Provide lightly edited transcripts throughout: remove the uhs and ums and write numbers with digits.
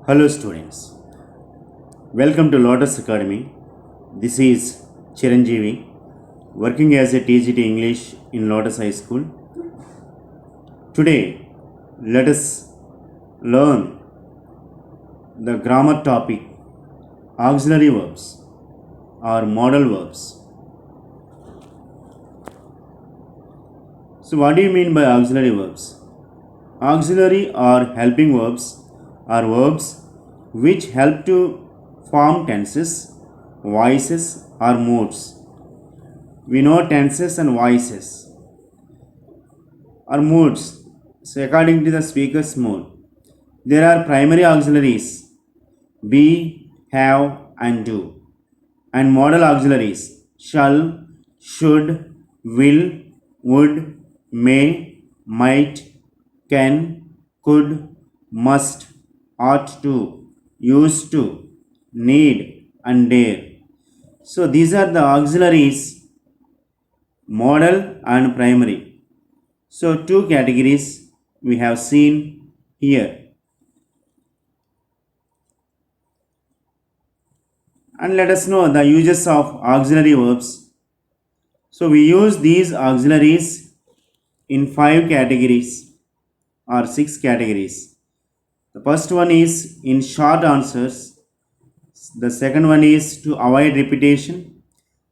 Hello students, welcome to Lotus Academy. This is Chiranjeevi, working as a TGT English in Lotus High School. Today, let us learn the grammar topic auxiliary verbs or modal verbs. So what do you mean by auxiliary verbs? Auxiliary or helping verbs are verbs which help to form tenses, voices or moods. We know tenses and voices or moods. So according to the speaker's mood, there are primary auxiliaries be, have and do, and modal auxiliaries shall, should, will, would, may, might, can, could, must, ought to, used to, need and dare. So these are the auxiliaries, modal and primary. So two categories we have seen here. And let us know the uses of auxiliary verbs. So we use these auxiliaries in 5 categories or 6 categories. The first one is in short answers. The second one is to avoid repetition.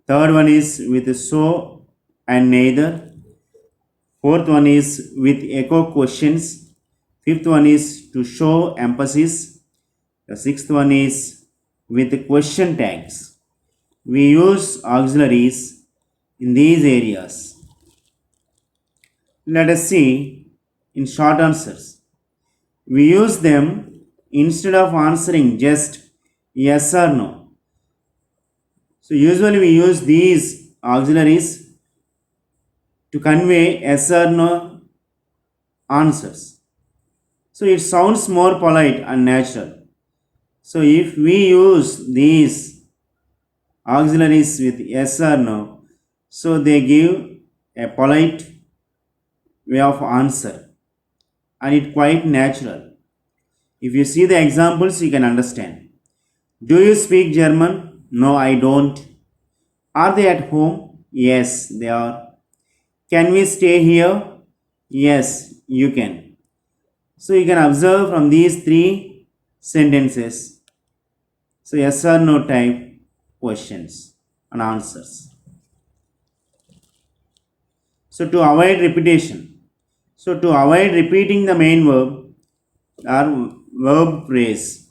Third one is with so and neither. Fourth one is with echo questions. Fifth one is to show emphasis. The sixth one is with question tags. We use auxiliaries in these areas. Let us see in short answers. We use them instead of answering just yes or no. So usually we use these auxiliaries to convey yes or no answers. So it sounds more polite and natural. So if we use these auxiliaries with yes or no, so they give a polite way of answer and it quite natural. If you see the examples, you can understand. Do you speak German? No, I don't. Are they at home? Yes, they are. Can we stay here? Yes, you can. So you can observe from these 3 sentences. So yes or no type questions and answers. So to avoid repetition. So to avoid repeating the main verb or verb phrase.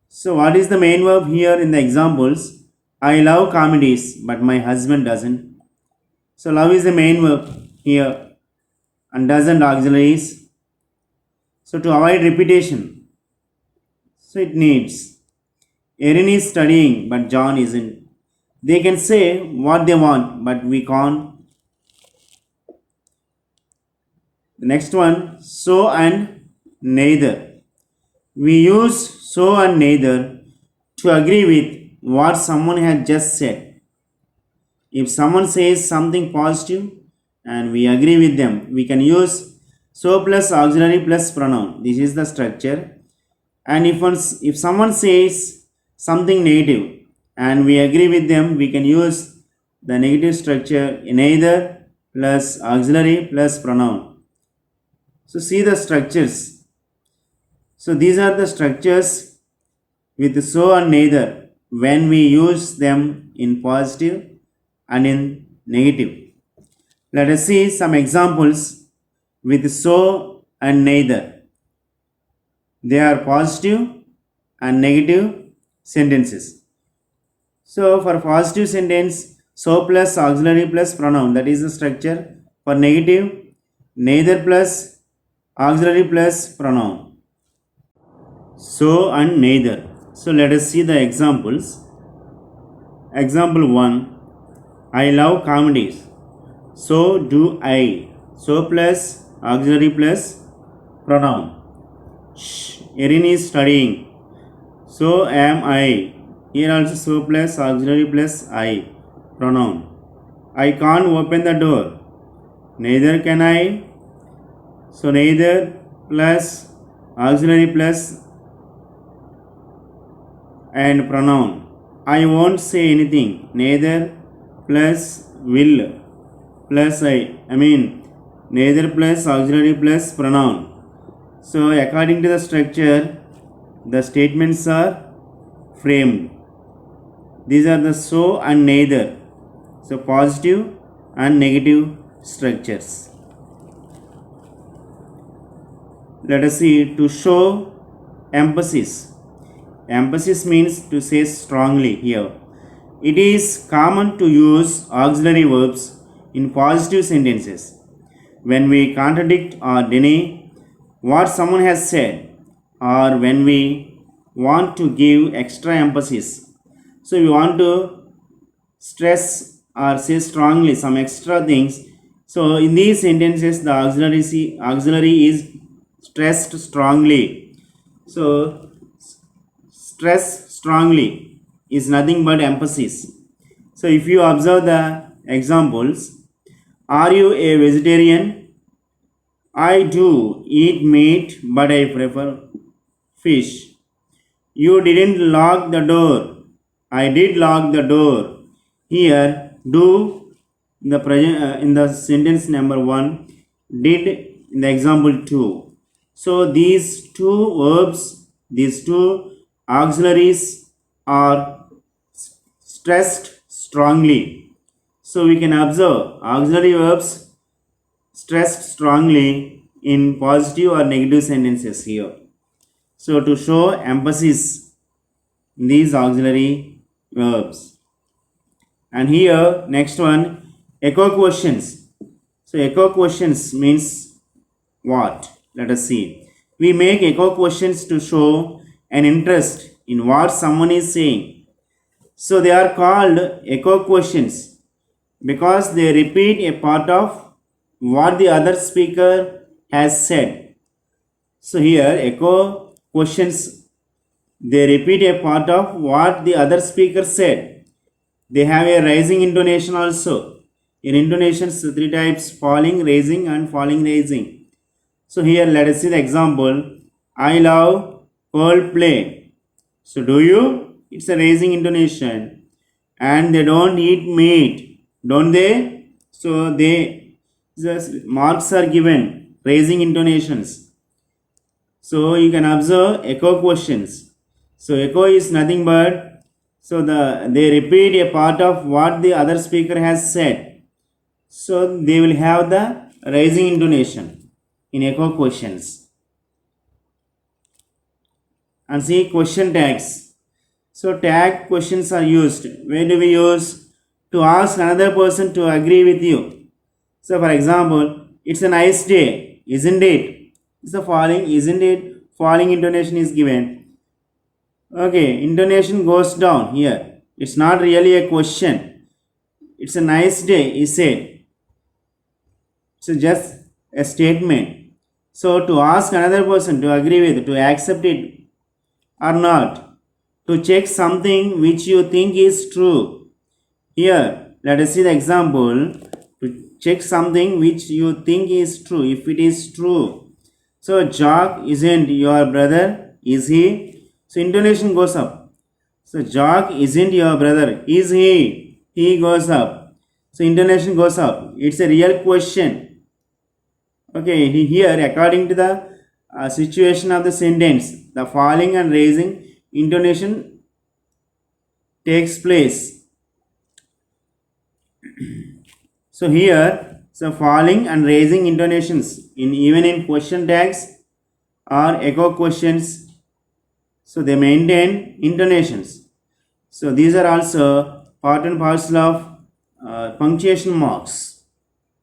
So what is the main verb here in the examples? I love comedies, but my husband doesn't. So love is the main verb here and doesn't auxiliaries. So to avoid repetition, so it needs Erin is studying, but John isn't. They can say what they want, but we can't. The next one, so and neither. We use so and neither to agree with what someone has just said. If someone says something positive and we agree with them, we can use so plus auxiliary plus pronoun. This is the structure. And if someone says something negative and we agree with them, we can use the negative structure neither plus auxiliary plus pronoun. So see the structures. So these are the structures with so and neither when we use them in positive and in negative. Let us see some examples with so and neither. They are positive and negative sentences. So for positive sentence, so plus auxiliary plus pronoun, that is the structure. For negative, neither plus auxiliary plus pronoun. So and neither. So let us see the examples. Example 1. I love comedies. So do I. So plus auxiliary plus pronoun. Erin is studying. So am I. Here also so plus auxiliary plus I pronoun. I can't open the door. Neither can I. So neither plus auxiliary plus and pronoun. I won't say anything. Neither plus will plus I mean neither plus auxiliary plus pronoun. So according to the structure, the statements are framed. These are the so and neither. So positive and negative structures. Let us see. To show emphasis. Emphasis means to say strongly here. It is common to use auxiliary verbs in positive sentences when we contradict or deny what someone has said, or when we want to give extra emphasis. So we want to stress or say strongly some extra things. So in these sentences, the auxiliary is stressed strongly. So stress strongly is nothing but emphasis. So if you observe the examples, are you a vegetarian? I do eat meat, but I prefer fish. You didn't lock the door. I did lock the door. Here, do in the present in the sentence number 1, did in the example 2. So these two verbs, these two auxiliaries are stressed strongly. So we can observe auxiliary verbs stressed strongly in positive or negative sentences here. So to show emphasis in these auxiliary verbs. And here next one, echo questions. So echo questions means what? Let us see. We make echo questions to show an interest in what someone is saying. So they are called echo questions because they repeat a part of what the other speaker has said. So here echo questions, they repeat a part of what the other speaker said. They have a rising intonation also. In intonations, 3 types: falling, raising and falling, raising. So here let us see the example. I love Coldplay. So do you? It's a raising intonation. And they don't eat meat, don't they? So they, the marks are given, raising intonations. So you can observe echo questions. So echo is nothing but, so they repeat a part of what the other speaker has said. So they will have the rising intonation in echo questions. And see question tags. So tag questions are used. Where do we use? To ask another person to agree with you. So for example, it's a nice day, isn't it? It's a falling, isn't it? Falling intonation is given. Okay, intonation goes down here. It's not really a question. It's a nice day, he said. So just a statement. So to ask another person to agree with, to accept it or not, to check something which you think is true. Here, let us see the example. To check something which you think is true, if it is true. So Jock isn't your brother, is he? So intonation goes up. So Jock isn't your brother, is he? He goes up. So intonation goes up. It's a real question. Okay, here according to the situation of the sentence, the falling and raising intonation takes place. So here, so falling and raising intonations in even in question tags or echo questions, so they maintain intonations. So these are also part and parcel of punctuation marks.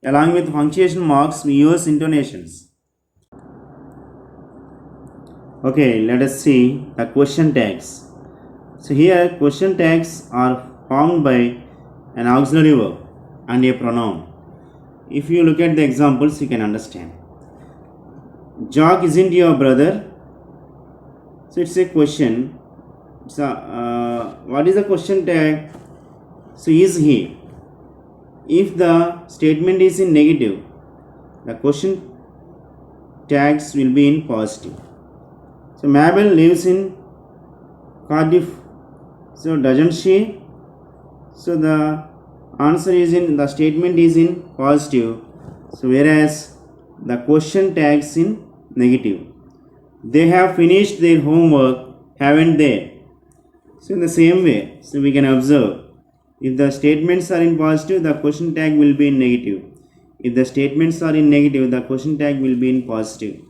Along with punctuation marks, we use intonations. Okay, let us see the question tags. So here question tags are formed by an auxiliary verb and a pronoun. If you look at the examples, you can understand. Jock isn't your brother. So it's a question. It's a, what is the question tag? So is he? If the statement is in negative, the question tags will be in positive. So Mabel lives in Cardiff, So doesn't she? So the answer is in the statement is in positive. So whereas the question tags in negative. They have finished their homework, haven't they? So in the same way, so we can observe if the statements are in positive, the question tag will be in negative. If the statements are in negative, the question tag will be in positive.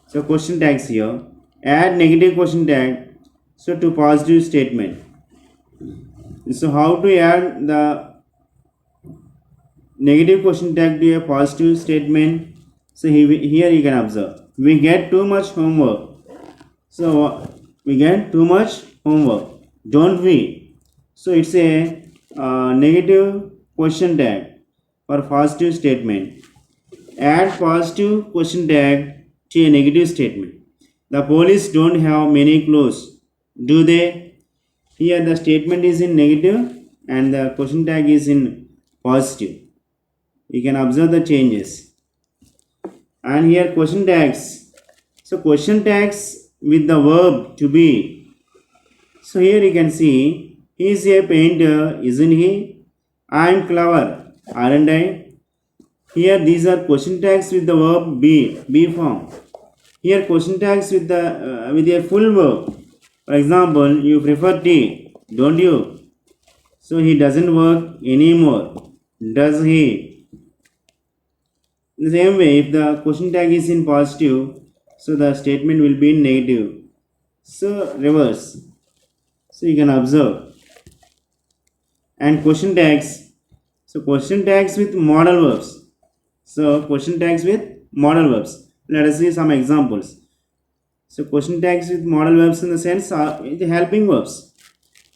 So question tags here. Add negative question tag so to positive statement. So how to add the negative question tag to a positive statement? So here you can observe. We get too much homework. So we get too much homework, don't we? So it's a negative question tag for positive statement. Add positive question tag to a negative statement. The police don't have many clues, do they? Here the statement is in negative and the question tag is in positive. You can observe the changes. And here question tags. So question tags with the verb to be. So here you can see he is a painter, isn't he? I am clever, aren't I? Here these are question tags with the verb be form. Here question tags with the with a full verb. For example, you prefer tea, don't you? So he doesn't work anymore, does he? In the same way, if the question tag is in positive, so the statement will be in negative. So reverse. So you can observe. And question tags. So question tags with modal verbs. So question tags with modal verbs. Let us see some examples. So question tags with modal verbs in the sense are the helping verbs.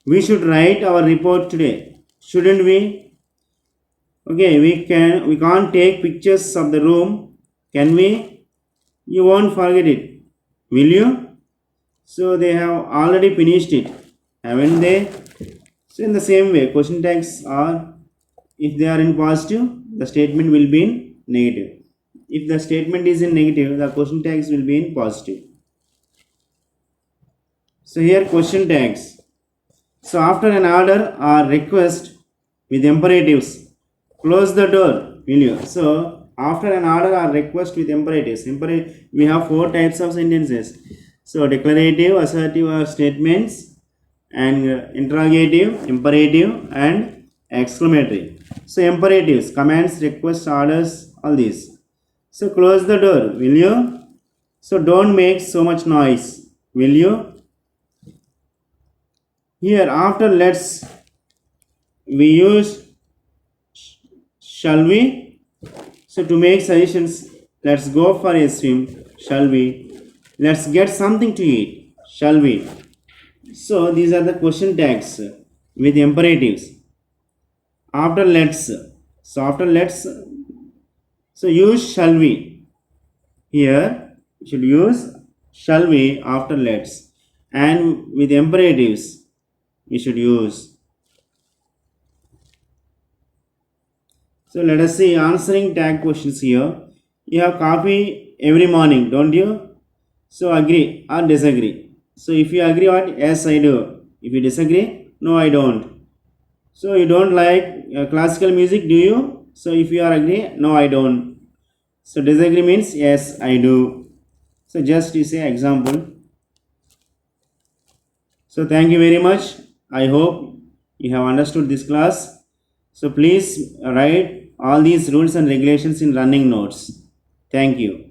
We should write our report today, shouldn't we? Okay, we can't take pictures of the room, can we? You won't forget it, will you? So they have already finished it, haven't they? So in the same way, question tags are, if they are in positive, the statement will be in negative. If the statement is in negative, the question tags will be in positive. So here question tags. So after an order or request with imperatives, close the door, will you? So after an order or request with imperatives, we have four types of sentences. So declarative, assertive or statements, and interrogative, imperative, and exclamatory. So imperatives, commands, requests, orders, all these. So close the door, will you? So don't make so much noise, will you? Here after let's, we use shall we? So to make suggestions, let's go for a swim, shall we? Let's get something to eat, shall we? So these are the question tags with imperatives. After let's, so use shall we. Here you should use shall we after let's, and with imperatives we should use. So let us see answering tag questions here. You have coffee every morning, don't you? So agree or disagree. So if you agree, what? Yes, I do. If you disagree, no, I don't. So you don't like classical music, do you? So if you are agree, no, I don't. So disagree means yes, I do. So just you say example. So thank you very much. I hope you have understood this class. So please write all these rules and regulations in running notes. Thank you.